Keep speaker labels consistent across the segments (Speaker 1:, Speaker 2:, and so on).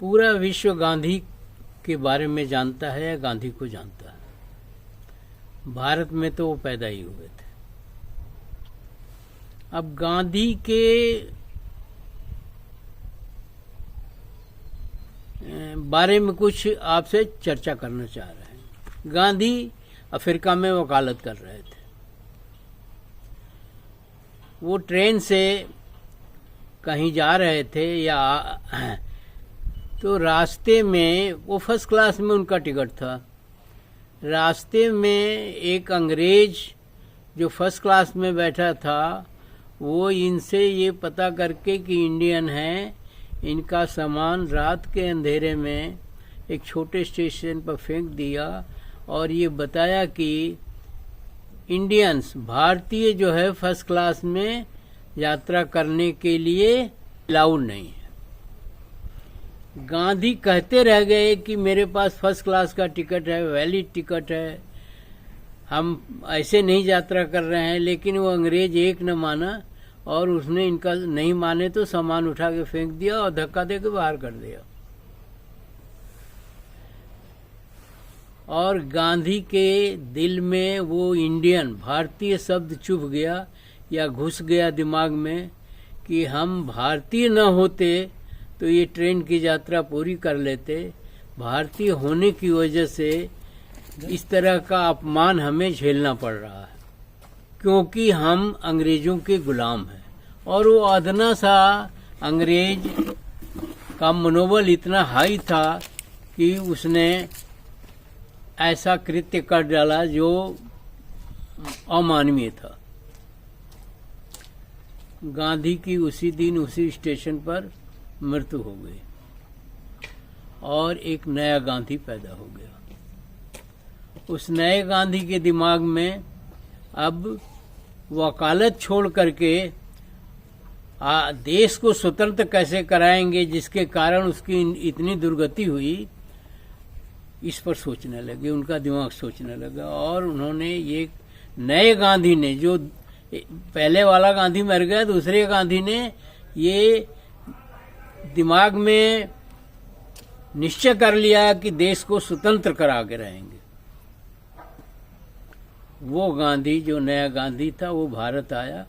Speaker 1: पूरा विश्व गांधी के बारे में जानता है या गांधी को जानता है। भारत में तो वो पैदा ही हुए थे। अब गांधी के बारे में कुछ आपसे चर्चा करना चाह रहे हैं। गांधी अफ्रीका में वकालत कर रहे थे। वो ट्रेन से कहीं जा रहे थे या तो रास्ते में, वो फर्स्ट क्लास में उनका टिकट था, रास्ते में एक अंग्रेज जो फर्स्ट क्लास में बैठा था वो इनसे ये पता करके कि इंडियन हैं, इनका सामान रात के अंधेरे में एक छोटे स्टेशन पर फेंक दिया और ये बताया कि इंडियंस, भारतीय जो है फर्स्ट क्लास में यात्रा करने के लिए अलाउड नहीं है। गांधी कहते रह गए कि मेरे पास फर्स्ट क्लास का टिकट है, वैलिड टिकट है, हम ऐसे नहीं यात्रा कर रहे हैं। लेकिन वो अंग्रेज एक न माना और उसने इनका नहीं माने तो सामान उठा के फेंक दिया और धक्का दे के बाहर कर दिया। और गांधी के दिल में वो इंडियन, भारतीय शब्द चुभ गया या घुस गया दिमाग में कि हम भारतीय न होते तो ये ट्रेन की यात्रा पूरी कर लेते। भारतीय होने की वजह से इस तरह का अपमान हमें झेलना पड़ रहा है क्योंकि हम अंग्रेजों के गुलाम हैं। और वो अदना सा अंग्रेज का मनोबल इतना हाई था कि उसने ऐसा कृत्य कर डाला जो अमानवीय था। गांधी की उसी दिन उसी स्टेशन पर मृत्यु हो गई और एक नया गांधी पैदा हो गया। उस नए गांधी के दिमाग में अब वकालत छोड़ करके देश को स्वतंत्र कैसे कराएंगे जिसके कारण उसकी इतनी दुर्गति हुई, इस पर सोचने लगे। उनका दिमाग सोचने लगा और उन्होंने ये नए गांधी ने, जो पहले वाला गांधी मर गया, दूसरे गांधी ने ये दिमाग में निश्चय कर लिया कि देश को स्वतंत्र करा के रहेंगे। वो गांधी, जो नया गांधी था, वो भारत आया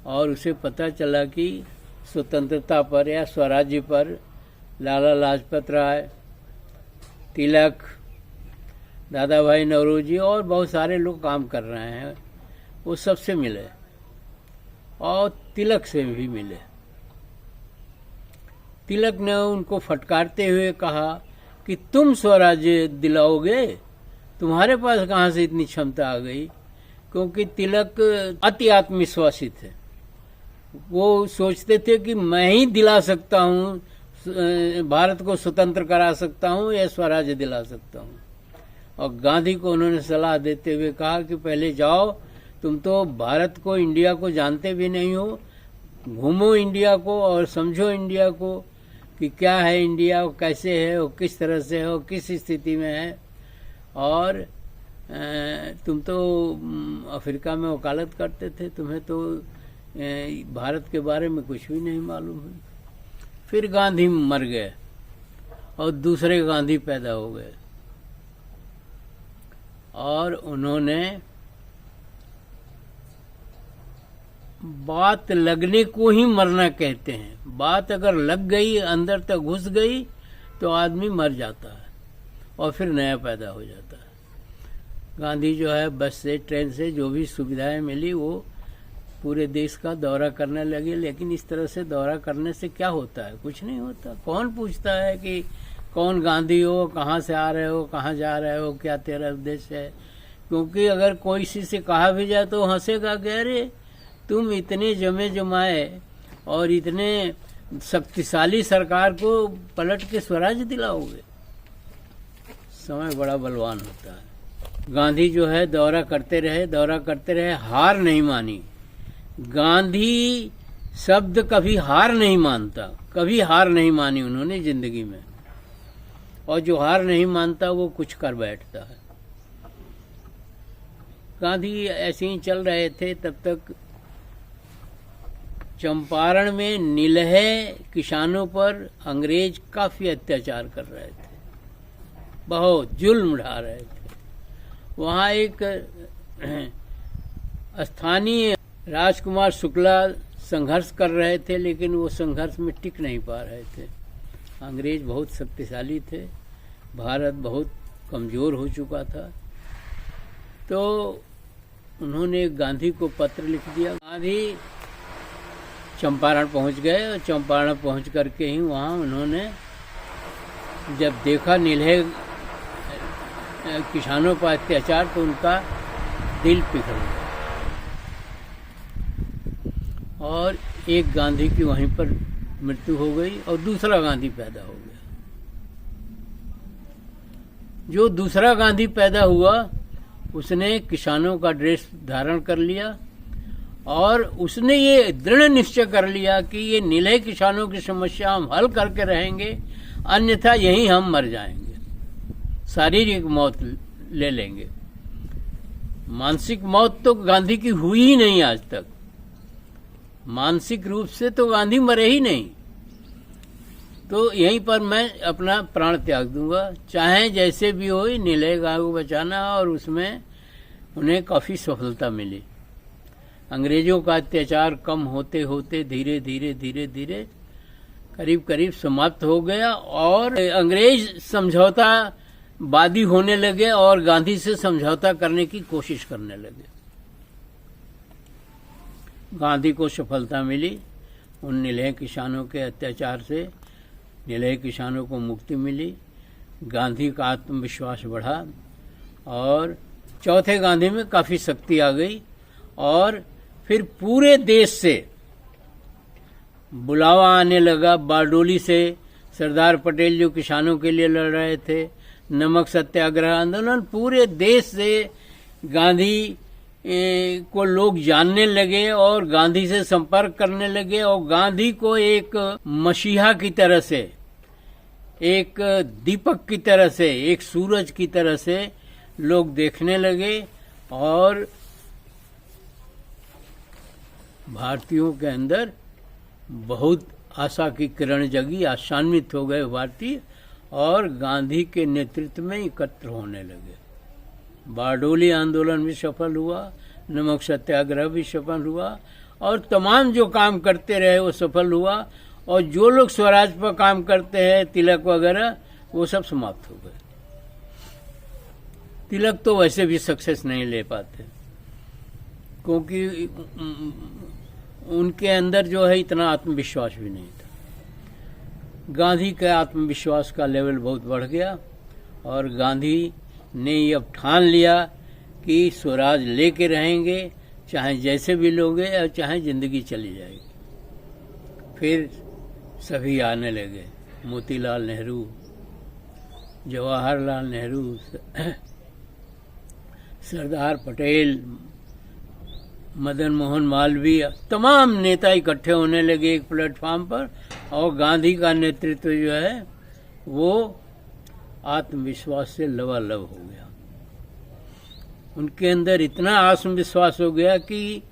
Speaker 1: और उसे पता चला कि स्वतंत्रता पर या स्वराज्य पर लाला लाजपत राय, तिलक, दादा भाई नौरोजी और बहुत सारे लोग काम कर रहे हैं। वो सबसे मिले और तिलक से भी मिले। तिलक ने उनको फटकारते हुए कहा कि तुम स्वराज्य दिलाओगे, तुम्हारे पास कहाँ से इतनी क्षमता आ गई? क्योंकि तिलक अति आत्मविश्वासी थे। वो सोचते थे कि मैं ही दिला सकता हूँ, भारत को स्वतंत्र करा सकता हूँ या स्वराज्य दिला सकता हूँ। और गांधी को उन्होंने सलाह देते हुए कहा कि पहले जाओ, तुम तो भारत को, इंडिया को जानते भी नहीं हो, घूमो इंडिया को और समझो इंडिया को कि क्या है इंडिया, कैसे है, वो किस तरह से है, वो किस स्थिति में है। और तुम तो अफ्रीका में वकालत करते थे, तुम्हें तो भारत के बारे में कुछ भी नहीं मालूम है। फिर गांधी मर गए और दूसरे गांधी पैदा हो गए और उन्होंने बात लगने को ही मरना कहते हैं। बात अगर लग गई, अंदर तक घुस गई तो आदमी मर जाता है और फिर नया पैदा हो जाता है। गांधी जो है बस से, ट्रेन से जो भी सुविधाएं मिली वो पूरे देश का दौरा करने लगे। लेकिन इस तरह से दौरा करने से क्या होता है? कुछ नहीं होता। कौन पूछता है कि कौन गांधी हो, कहाँ से आ रहे हो, कहाँ जा रहे हो, क्या तेरा उद्देश्य है? क्योंकि अगर कोई किसी से कहा भी जाए तो हंसेगा कि अरे तुम इतने जमे जमाए और इतने शक्तिशाली सरकार को पलट के स्वराज्य दिलाओगे। समय बड़ा बलवान होता है। गांधी जो है दौरा करते रहे, हार नहीं मानी। गांधी शब्द कभी हार नहीं मानता, कभी हार नहीं मानी उन्होंने जिंदगी में। और जो हार नहीं मानता वो कुछ कर बैठता है। गांधी ऐसे ही चल रहे थे, तब तक चंपारण में नीलहे किसानों पर अंग्रेज काफी अत्याचार कर रहे थे, बहुत जुल्म ढा रहे थे। वहाँ एक स्थानीय राजकुमार शुक्ला संघर्ष कर रहे थे, लेकिन वो संघर्ष में टिक नहीं पा रहे थे। अंग्रेज बहुत शक्तिशाली थे, भारत बहुत कमजोर हो चुका था। तो उन्होंने गांधी को पत्र लिख दिया। गांधी चंपारण पहुंच गए और चंपारण पहुंच करके ही वहाँ उन्होंने जब देखा नीलहे किसानों पर अत्याचार, तो उनका दिल पिघल गया और एक गांधी की वहीं पर मृत्यु हो गई और दूसरा गांधी पैदा हो गया। जो दूसरा गांधी पैदा हुआ उसने किसानों का ड्रेस धारण कर लिया और उसने ये दृढ़ निश्चय कर लिया कि ये नीलहे किसानों की समस्या हम हल करके रहेंगे, अन्यथा यहीं हम मर जाएंगे, शारीरिक मौत ले लेंगे। मानसिक मौत तो गांधी की हुई ही नहीं आज तक, मानसिक रूप से तो गांधी मरे ही नहीं। तो यहीं पर मैं अपना प्राण त्याग दूंगा, चाहे जैसे भी हो। नीलहे गांव को बचाना, और उसमें उन्हें काफी सफलता मिली। अंग्रेजों का अत्याचार कम होते होते धीरे धीरे धीरे धीरे करीब करीब समाप्त हो गया और अंग्रेज समझौता वादी होने लगे और गांधी से समझौता करने की कोशिश करने लगे। गांधी को सफलता मिली, उन नीलहे किसानों के अत्याचार से नीलहे किसानों को मुक्ति मिली, गांधी का आत्मविश्वास बढ़ा और चौथे गांधी में काफी शक्ति आ गई। और फिर पूरे देश से बुलावा आने लगा। बारडोली से सरदार पटेल जो किसानों के लिए लड़ रहे थे, नमक सत्याग्रह आंदोलन, पूरे देश से गांधी को लोग जानने लगे और गांधी से संपर्क करने लगे और गांधी को एक मसीहा की तरह से, एक दीपक की तरह से, एक सूरज की तरह से लोग देखने लगे और भारतीयों के अंदर बहुत आशा की किरण जगी, आशान्वित हो गए भारतीय और गांधी के नेतृत्व में एकत्र होने लगे। बारडोली आंदोलन भी सफल हुआ, नमक सत्याग्रह भी सफल हुआ और तमाम जो काम करते रहे वो सफल हुआ। और जो लोग स्वराज पर काम करते हैं, तिलक वगैरह, वो सब समाप्त हो गए। तिलक तो वैसे भी सक्सेस नहीं ले पाते क्योंकि उनके अंदर जो है इतना आत्मविश्वास भी नहीं था। गांधी का आत्मविश्वास का लेवल बहुत बढ़ गया और गांधी ने ये अब ठान लिया कि स्वराज लेके रहेंगे, चाहे जैसे भी लोगे और चाहे जिंदगी चली जाएगी। फिर सभी आने लगे, मोतीलाल नेहरू, जवाहरलाल नेहरू, सरदार पटेल, मदन मोहन मालवीय, तमाम नेता इकट्ठे होने लगे एक प्लेटफॉर्म पर और गांधी का नेतृत्व जो है वो आत्मविश्वास से लबालब हो गया। उनके अंदर इतना आत्मविश्वास हो गया कि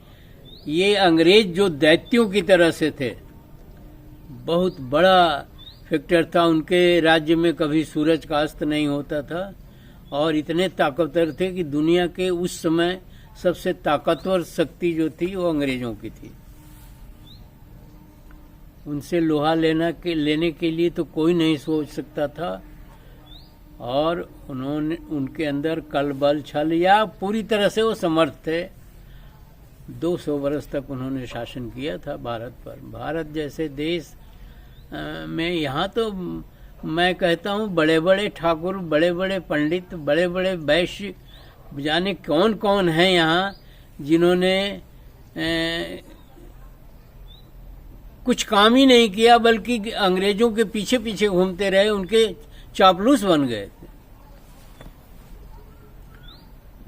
Speaker 1: ये अंग्रेज जो दैत्यों की तरह से थे, बहुत बड़ा फैक्टर था। उनके राज्य में कभी सूरज का अस्त नहीं होता था और इतने ताकतवर थे कि दुनिया के उस समय सबसे ताकतवर शक्ति जो थी वो अंग्रेजों की थी। उनसे लोहा लेने के लिए तो कोई नहीं सोच सकता था और उन्होंने, उनके अंदर कल बल छल या पूरी तरह से वो समर्थ थे। 200 वर्ष तक उन्होंने शासन किया था भारत पर। भारत जैसे देश में यहाँ तो मैं कहता हूँ बड़े बड़े ठाकुर, बड़े बड़े पंडित, बड़े बड़े वैश्य, जाने कौन कौन हैं यहाँ जिन्होंने कुछ काम ही नहीं किया बल्कि अंग्रेजों के पीछे पीछे घूमते रहे, उनके चापलूस बन गए थे।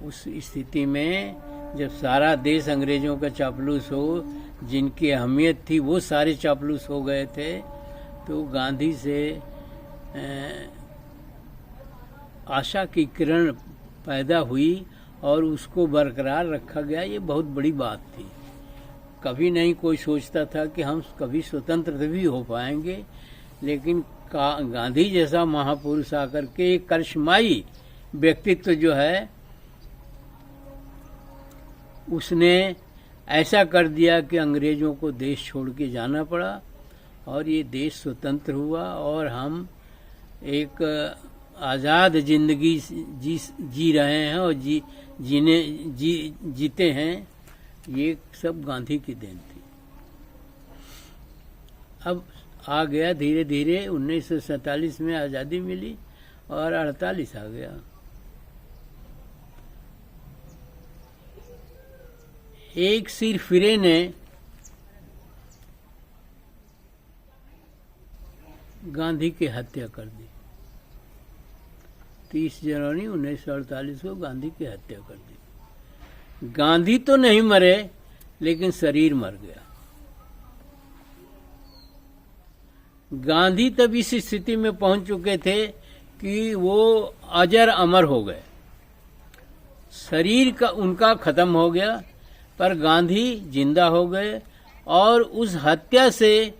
Speaker 1: उस स्थिति में जब सारा देश अंग्रेजों का चापलूस हो, जिनकी अहमियत थी वो सारे चापलूस हो गए थे, तो गांधी से आशा की किरण पैदा हुई और उसको बरकरार रखा गया। ये बहुत बड़ी बात थी। कभी नहीं कोई सोचता था कि हम कभी स्वतंत्र भी हो पाएंगे, लेकिन गांधी जैसा महापुरुष आकर के एक करिश्माई व्यक्तित्व जो है उसने ऐसा कर दिया कि अंग्रेजों को देश छोड़ के जाना पड़ा और ये देश स्वतंत्र हुआ और हम एक आज़ाद जिंदगी जी रहे हैं और जीते हैं। ये सब गांधी की देन थी। अब आ गया धीरे धीरे 1947 में आज़ादी मिली और 48 आ गया। एक सिरफिरे ने गांधी की हत्या कर दी। 30 जनवरी 1948 को गांधी की हत्या कर दी। गांधी तो नहीं मरे, लेकिन शरीर मर गया। गांधी तब इस स्थिति में पहुंच चुके थे कि वो अजर अमर हो गए। शरीर का उनका खत्म हो गया, पर गांधी जिंदा हो गए और उस हत्या से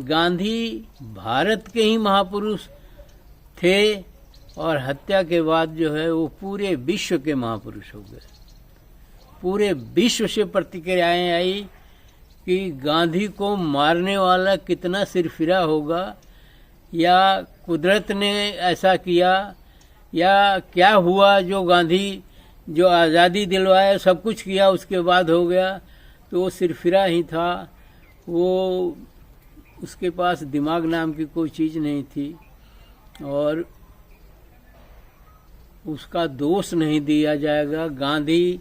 Speaker 1: गांधी भारत के ही महापुरुष थे और हत्या के बाद जो है वो पूरे विश्व के महापुरुष हो गए। पूरे विश्व से प्रतिक्रियाएं आई कि गांधी को मारने वाला कितना सिरफिरा होगा, या कुदरत ने ऐसा किया, या क्या हुआ जो गांधी जो आज़ादी दिलवाया सब कुछ किया उसके बाद हो गया, तो वो सिरफिरा ही था। वो उसके पास दिमाग नाम की कोई चीज़ नहीं थी और उसका दोष नहीं दिया जाएगा। गांधी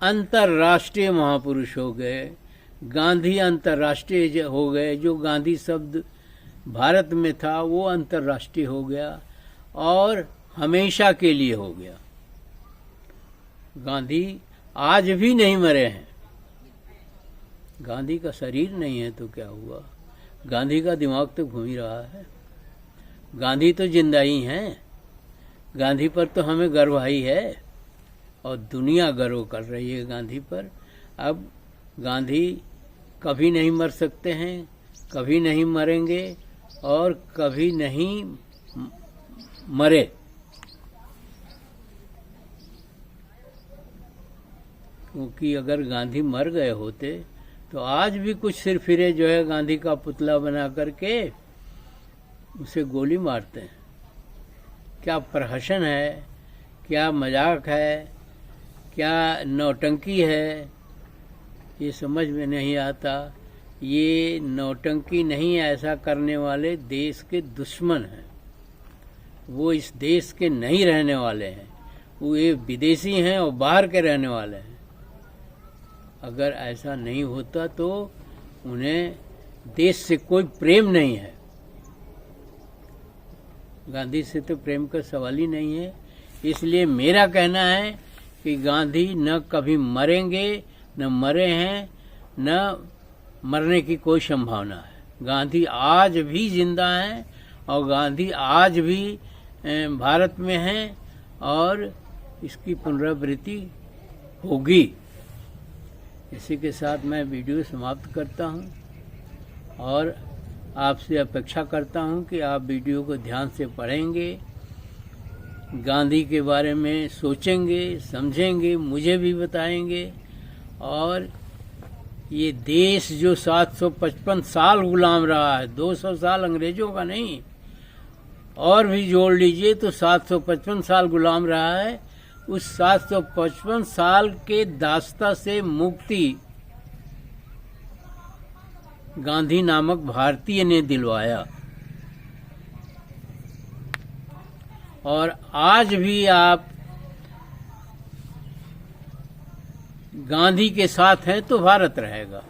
Speaker 1: अंतर्राष्ट्रीय महापुरुष हो गए। गांधी अंतर्राष्ट्रीय हो गए। जो गांधी शब्द भारत में था वो अंतर्राष्ट्रीय हो गया और हमेशा के लिए हो गया। गांधी आज भी नहीं मरे हैं। गांधी का शरीर नहीं है तो क्या हुआ, गांधी का दिमाग तो घूम ही रहा है। गांधी तो जिंदा ही हैं। गांधी पर तो हमें गर्व ही है और दुनिया गर्व कर रही है गांधी पर। अब गांधी कभी नहीं मर सकते हैं, कभी नहीं मरेंगे और कभी नहीं मरे। क्योंकि अगर गांधी मर गए होते तो आज भी कुछ सिरफिरे जो है गांधी का पुतला बना करके उसे गोली मारते हैं। क्या प्रहसन है, क्या मजाक है, क्या नौटंकी है, ये समझ में नहीं आता। ये नौटंकी नहीं, ऐसा करने वाले देश के दुश्मन हैं। वो इस देश के नहीं रहने वाले हैं, वो ये विदेशी हैं और बाहर के रहने वाले हैं। अगर ऐसा नहीं होता तो उन्हें देश से कोई प्रेम नहीं है। गांधी से तो प्रेम का सवाल ही नहीं है। इसलिए मेरा कहना है कि गांधी न कभी मरेंगे, न मरे हैं, न मरने की कोई संभावना है। गांधी आज भी जिंदा हैं और गांधी आज भी भारत में हैं और इसकी पुनरावृत्ति होगी। इसी के साथ मैं वीडियो समाप्त करता हूं और आपसे अपेक्षा करता हूं कि आप वीडियो को ध्यान से पढ़ेंगे, गांधी के बारे में सोचेंगे, समझेंगे, मुझे भी बताएंगे। और ये देश जो 755 साल गुलाम रहा है, 200 साल अंग्रेजों का नहीं, और भी जोड़ लीजिए तो 755 साल गुलाम रहा है। उस 755 साल के दास्ता से मुक्ति गांधी नामक भारतीय ने दिलवाया। और आज भी आप गांधी के साथ हैं तो भारत रहेगा।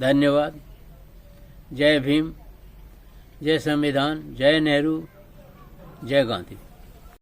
Speaker 1: धन्यवाद। जय भीम, जय संविधान, जय नेहरू, जय गांधी।